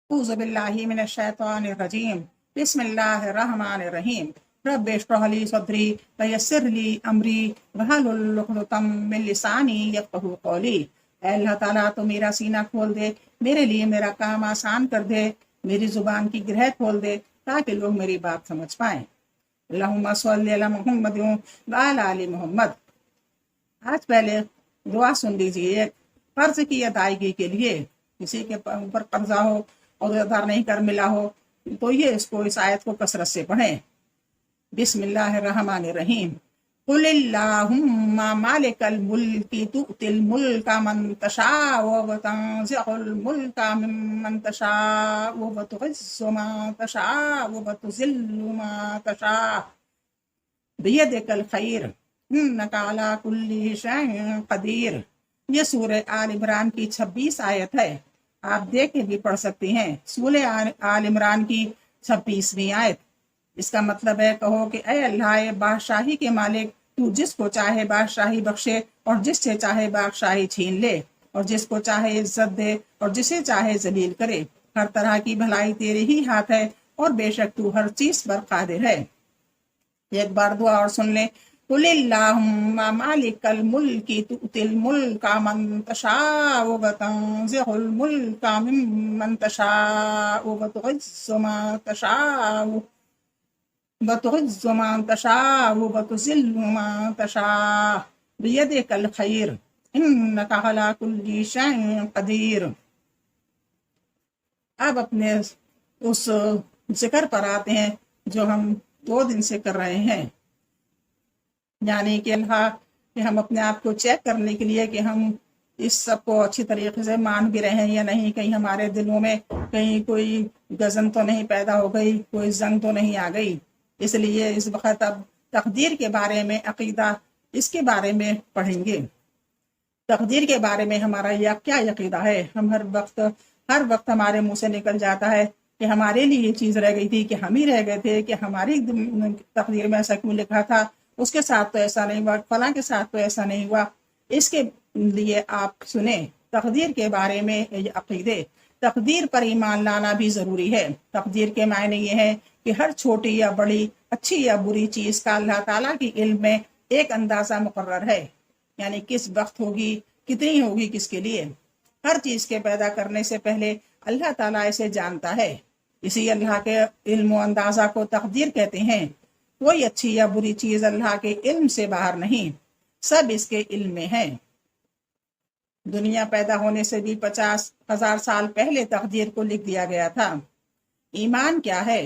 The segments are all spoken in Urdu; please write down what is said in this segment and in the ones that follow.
اعوذ باللہ من الشیطان الرجیم بسم اللہ الرحمن الرحیم رب اشرح لی صدری ویسر لی امری واحلل عقدۃ من لسانی یفقہوا قولی۔ اے اللہ تعالیٰ تو میرا سینہ کھول دے، میرے لیے میرا کام آسان کر دے، میری زبان کی گرہ کھول دے تاکہ لوگ میری بات سمجھ پائیں۔ اللہم صلی علی محمد وعلی آل محمد۔ آج پہلے دعا سن لیجیے۔ ایک قرض کی ادائیگی کے لیے، کسی کے اوپر قرضہ ہو اور ادا نہیں کر ملا ہو تو یہ اس آیت کو کثرت سے پڑھیں۔ بسم اللہ الرحمن الرحیم قل اللہم مالک الملک تؤتی الملک من تشاء وتنزع الملک ممن تشاء وتعز من تشاء وتذل من تشاء بیدک الخیر انک علی کل شیء قدیر۔ یہ سورہ آل عمران کی 26 آیت ہے، آپ دیکھ کے بھی پڑھ سکتی ہیں۔ سورہ آل عمران کی 26ویں آیت۔ اس کا مطلب ہے، کہو کہ اے اللہ بادشاہی کے مالک، تو جس کو چاہے بادشاہی بخشے اور جس سے چاہے بادشاہی چھین لے، اور جس کو چاہے عزت دے اور جسے چاہے ذلیل کرے۔ ہر طرح کی بھلائی تیرے ہی ہاتھ ہے اور بے شک تو ہر چیز پر قادر ہے۔ ایک بار دعا اور سن لیں۔ قل اللہم مالک الملک تؤتی الملک من تشاء وتنزع الملک ممن تشاء وتعز من تشاء وتذل من تشاء بیدک الخیر انک علی کل شیء قدیر۔ اب اپنے اس ذکر پر آتے ہیں جو ہم 2 دن سے کر رہے ہیں، یعنی کہ ہم اپنے آپ کو چیک کرنے کے لیے کہ ہم اس سب کو اچھی طریقے سے مان بھی رہے ہیں یا نہیں، کہیں ہمارے دلوں میں کہیں کوئی گزن تو نہیں پیدا ہو گئی، کوئی زنگ تو نہیں آ گئی۔ اس لیے اس وقت اب تقدیر کے بارے میں، عقیدہ اس کے بارے میں پڑھیں گے۔ تقدیر کے بارے میں ہمارا کیا عقیدہ ہے؟ ہم ہر وقت ہمارے منہ سے نکل جاتا ہے کہ ہمارے لیے یہ چیز رہ گئی تھی، کہ ہم ہی رہ گئے تھے، کہ ہماری تقدیر میں ایسا کیوں لکھا تھا، اس کے ساتھ تو ایسا نہیں ہوا، فلاں کے ساتھ تو ایسا نہیں ہوا۔ اس کے لیے آپ سنیں تقدیر کے بارے میں عقیدے۔ تقدیر پر ایمان لانا بھی ضروری ہے۔ تقدیر کے معنی یہ ہے کہ ہر چھوٹی یا بڑی، اچھی یا بری چیز کا اللہ تعالیٰ کی علم میں ایک اندازہ مقرر ہے، یعنی کس وقت ہوگی، کتنی ہوگی، کس کے لیے۔ ہر چیز کے پیدا کرنے سے پہلے اللہ تعالیٰ اسے جانتا ہے، اسی اللہ کے علم و اندازہ کو تقدیر کہتے ہیں۔ کوئی اچھی یا بری چیز اللہ کے علم سے باہر نہیں، سب اس کے علم میں ہے۔ دنیا پیدا ہونے سے بھی 50,000 سال پہلے تقدیر کو لکھ دیا گیا تھا۔ ایمان کیا ہے؟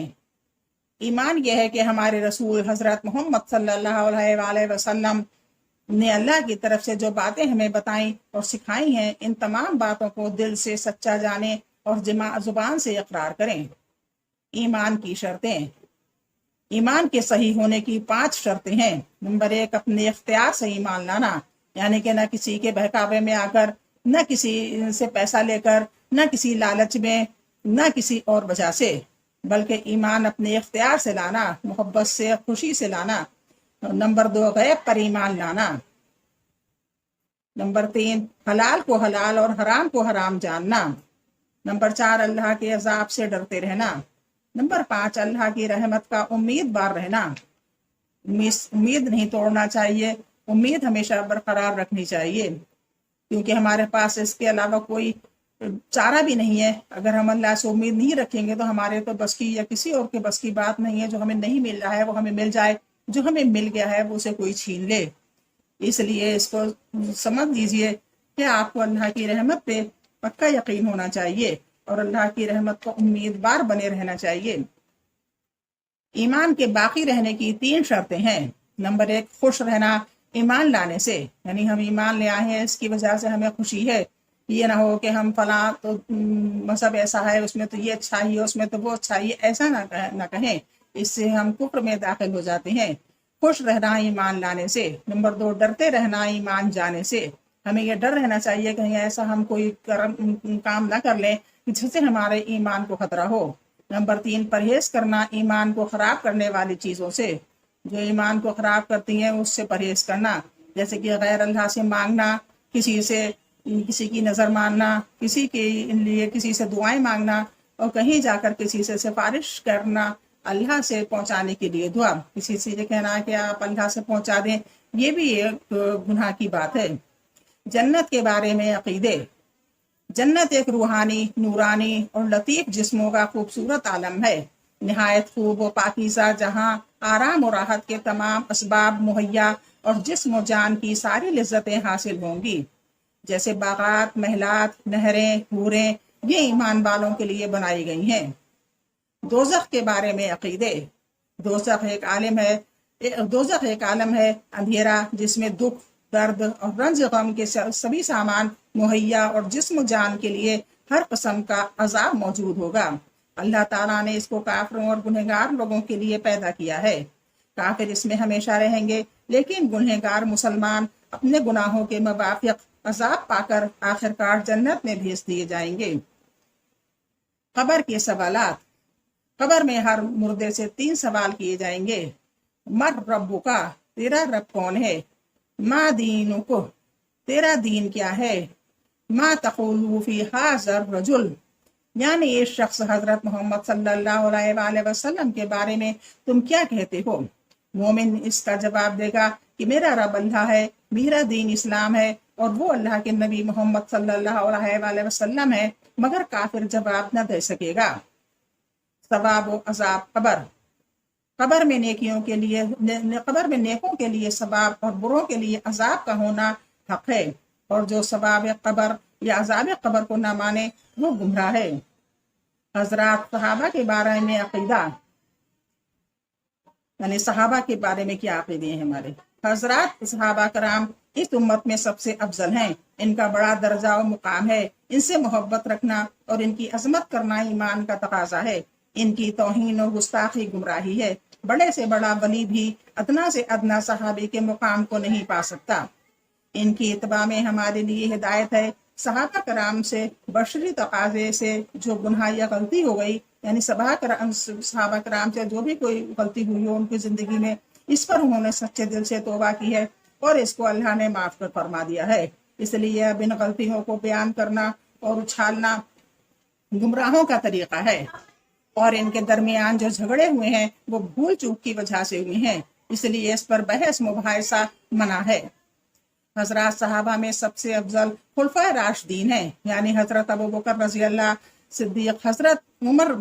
ایمان یہ ہے کہ ہمارے رسول حضرت محمد صلی اللہ علیہ وآلہ وسلم نے اللہ کی طرف سے جو باتیں ہمیں بتائیں اور سکھائی ہیں، ان تمام باتوں کو دل سے سچا جانیں اور زبان سے اقرار کریں۔ ایمان کی شرطیں۔ ایمان کے صحیح ہونے کی 5 شرطیں ہیں۔ نمبر 1، اپنے اختیار سے ایمان لانا، یعنی کہ نہ کسی کے بہکاوے میں آ کر، نہ کسی سے پیسہ لے کر، نہ کسی لالچ میں، نہ کسی اور وجہ سے، بلکہ ایمان اپنے اختیار سے لانا، محبت سے، خوشی سے لانا۔ نمبر 2، غیب پر ایمان لانا۔ نمبر 3، حلال کو حلال اور حرام کو حرام جاننا۔ نمبر 4، اللہ کے عذاب سے ڈرتے رہنا۔ نمبر 5، اللہ کی رحمت کا امید بار رہنا۔ امید نہیں توڑنا چاہیے، امید ہمیشہ برقرار رکھنی چاہیے، کیونکہ ہمارے پاس اس کے علاوہ کوئی چارہ بھی نہیں ہے۔ اگر ہم اللہ سے امید نہیں رکھیں گے تو ہمارے تو بس کی یا کسی اور کے بس کی بات نہیں ہے۔ جو ہمیں نہیں مل رہا ہے وہ ہمیں مل جائے، جو ہمیں مل گیا ہے وہ اسے کوئی چھین لے۔ اس لیے اس کو سمجھ لیجئے کہ آپ کو اللہ کی رحمت پہ پکا یقین ہونا چاہیے اور اللہ کی رحمت کو امیدوار بنے رہنا چاہیے۔ ایمان کے باقی رہنے کی 3 شرطیں ہیں۔ نمبر 1، خوش رہنا ایمان لانے سے، یعنی ہم ایمان لے آئے ہیں، اس کی وجہ سے ہمیں خوشی ہے۔ یہ نہ ہو کہ ہم فلاں تو مذہب ایسا ہے، اس میں تو یہ اچھائی ہے، اس میں تو وہ اچھائی ہے، ایسا نہ کہیں، اس سے ہم کفر میں داخل ہو جاتے ہیں۔ خوش رہنا ایمان لانے سے۔ نمبر 2، ڈرتے رہنا ایمان جانے سے، ہمیں یہ ڈر رہنا چاہیے کہیں ایسا ہم کوئی کام نہ کر لیں جس سے ہمارے ایمان کو خطرہ ہو۔ نمبر 3، پرہیز کرنا ایمان کو خراب کرنے والی چیزوں سے، جو ایمان کو خراب کرتی ہیں اس سے پرہیز کرنا، جیسے کہ غیر اللہ سے مانگنا، کسی کی نظر ماننا، کسی کے لیے کسی سے دعائیں مانگنا، اور کہیں جا کر کسی سے سفارش کرنا اللہ سے پہنچانے کے لیے دعا، کسی سے یہ کہنا کہ آپ اللہ سے پہنچا دیں، یہ بھی ایک گناہ کی بات ہے۔ جنت کے بارے میں عقیدے۔ جنت ایک روحانی، نورانی اور لطیف جسموں کا خوبصورت عالم ہے، نہایت خوب و پاکیزہ، جہاں آرام و راحت کے تمام اسباب مہیا اور جسم و جان کی ساری لذتیں حاصل ہوں گی، جیسے باغات، محلات، نہریں، حوریں، یہ ایمان والوں کے لیے بنائی گئی ہیں۔ دوزخ کے بارے میں عقیدے۔ دوزخ ایک عالم ہے اندھیرا، جس میں دکھ، درد اور رنج غم کے سبھی سامان مہیا اور جسم و جان کے لیے ہر قسم کا عذاب موجود ہوگا۔ اللہ تعالیٰ نے اس کو کافروں اور گنہگار لوگوں کے لیے پیدا کیا ہے۔ کافر اس میں ہمیشہ رہیں گے، لیکن گنہگار مسلمان اپنے گناہوں کے موافق عذاب پا کر آخرکار جنت میں بھیج دیے جائیں گے۔ قبر کے سوالات۔ قبر میں ہر مردے سے 3 سوال کیے جائیں گے۔ مر ربو کا، تیرا رب کون ہے؟ ما دینو کو، تیرا دین کیا ہے؟ ما تقولو فی ھذا الرجل، یعنی اس شخص حضرت محمد صلی اللہ علیہ وآلہ وسلم کے بارے میں تم کیا کہتے ہو؟ مومن اس کا جواب دے گا کہ میرا رب اللہ ہے، میرا دین اسلام ہے اور وہ اللہ کے نبی محمد صلی اللہ علیہ وآلہ وسلم ہے، مگر کافر جواب نہ دے سکے گا۔ ثواب و عذاب قبر۔ قبر میں نیکوں کے لیے ثواب اور بروں کے لیے عذاب کا ہونا حق ہے، اور جو ثواب قبر یا عذاب قبر کو نہ مانے وہ گمراہ ہے۔ حضرات صحابہ کے بارے میں عقیدہ، یعنی صحابہ کے بارے میں کیا عقیدے ہیں ہمارے۔ حضرات صحابہ کرام اس امت میں سب سے افضل ہیں، ان کا بڑا درجہ و مقام ہے، ان سے محبت رکھنا اور ان کی عظمت کرنا ایمان کا تقاضا ہے۔ ان کی توہین و گستاخی گمراہی ہے۔ بڑے سے بڑا ولی بھی ادنا سے ادنا صحابی کے مقام کو نہیں پا سکتا۔ ان کی اتباع میں ہمارے لیے ہدایت ہے۔ صحابہ کرام سے بشری تقاضے سے جو گناہ یا غلطی ہو گئی، یعنی صحابہ کرام سے جو بھی کوئی غلطی ہوئی ہو ان کی زندگی میں، اس پر انہوں نے سچے دل سے توبہ کی ہے اور اس کو اللہ نے معاف کر فرما دیا ہے۔ اس لیے اب ان غلطیوں کو بیان کرنا اور اچھالنا گمراہوں کا طریقہ ہے، اور ان کے درمیان جو جھگڑے ہوئے ہیں وہ بھول چوک کی وجہ سے ہوئے ہیں، اس لیے اس پر بحث مباحثہ منع ہے۔ حضرات صحابہ میں سب سے افضل خلفائے راشدین ہیں، یعنی حضرت ابوبکر رضی اللہ صدیق، حضرت عمر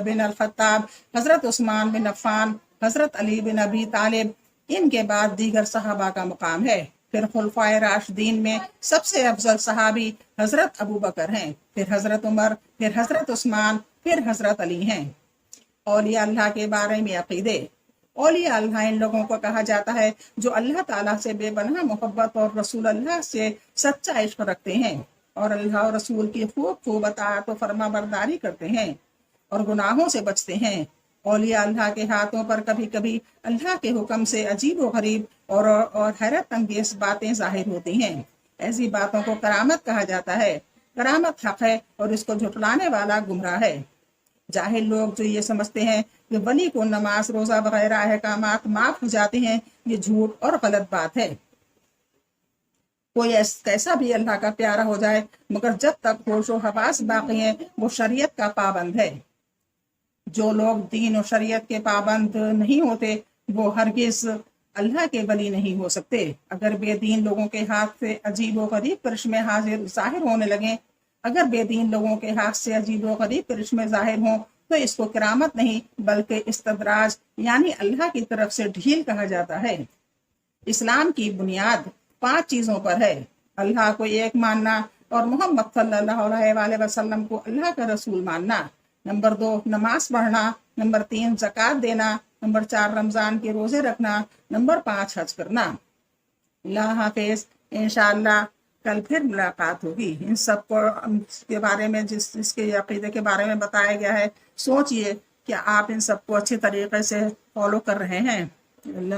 بن الخطاب، حضرت عثمان بن عفان، حضرت علی بن ابی طالب۔ ان کے بعد دیگر صحابہ کا مقام ہے۔ پھر خلفائے راشدین میں سب سے افضل صحابی حضرت ابوبکر ہیں، پھر حضرت عمر، پھر حضرت عثمان، پھر حضرت علی ہیں۔ اولیاء اللہ کے بارے میں عقیدے۔ اولیاء اللہ ان لوگوں کو کہا جاتا ہے جو اللہ تعالیٰ سے بے پناہ محبت اور رسول اللہ سے سچا عشق رکھتے ہیں، اور اللہ اور رسول کی خوب اطاعت و فرما برداری کرتے ہیں اور گناہوں سے بچتے ہیں۔ اولیاء اللہ کے ہاتھوں پر کبھی کبھی اللہ کے حکم سے عجیب و غریب اور حیرت انگیز باتیں ظاہر ہوتی ہیں۔ ایسی باتوں کو کرامت کہا جاتا ہے۔ کرامت حق ہے اور اس کو جھٹلانے والا گمراہ ہے۔ جاہل لوگ جو یہ سمجھتے ہیں کہ ولی کو نماز، روزہ وغیرہ احکامات معاف ہو جاتے ہیں، یہ جھوٹ اور غلط بات ہے۔ کوئی کیسا بھی اللہ کا پیارا ہو جائے، مگر جب تک ہوش و حواس باقی ہیں وہ شریعت کا پابند ہے۔ جو لوگ دین و شریعت کے پابند نہیں ہوتے وہ ہرگز اللہ کے ولی نہیں ہو سکتے۔ اگر بے دین لوگوں کے ہاتھ سے عجیب و غریب کرشمے ظاہر ہونے لگیں، ظاہر ہوں تو اس کو کرامت نہیں بلکہ استدراج، یعنی اللہ کی طرف سے ڈھیل کہا جاتا ہے۔ اسلام کی بنیاد 5 چیزوں پر ہے: اللہ کو ایک ماننا اور محمد صلی اللہ علیہ وآلہ وسلم کو اللہ کا رسول ماننا۔ نمبر 2 نماز پڑھنا۔ نمبر 3 زکوٰۃ دینا۔ نمبر 4 رمضان کے روزے رکھنا۔ نمبر 5 حج کرنا۔ اللہ حافظ۔ انشاءاللہ کل پھر ملاقات ہوگی۔ ان سب کو کے بارے میں جس کے عقیدے کے بارے میں بتایا گیا ہے، سوچئے کہ آپ ان سب کو اچھے طریقے سے فالو کر رہے ہیں۔ اللہ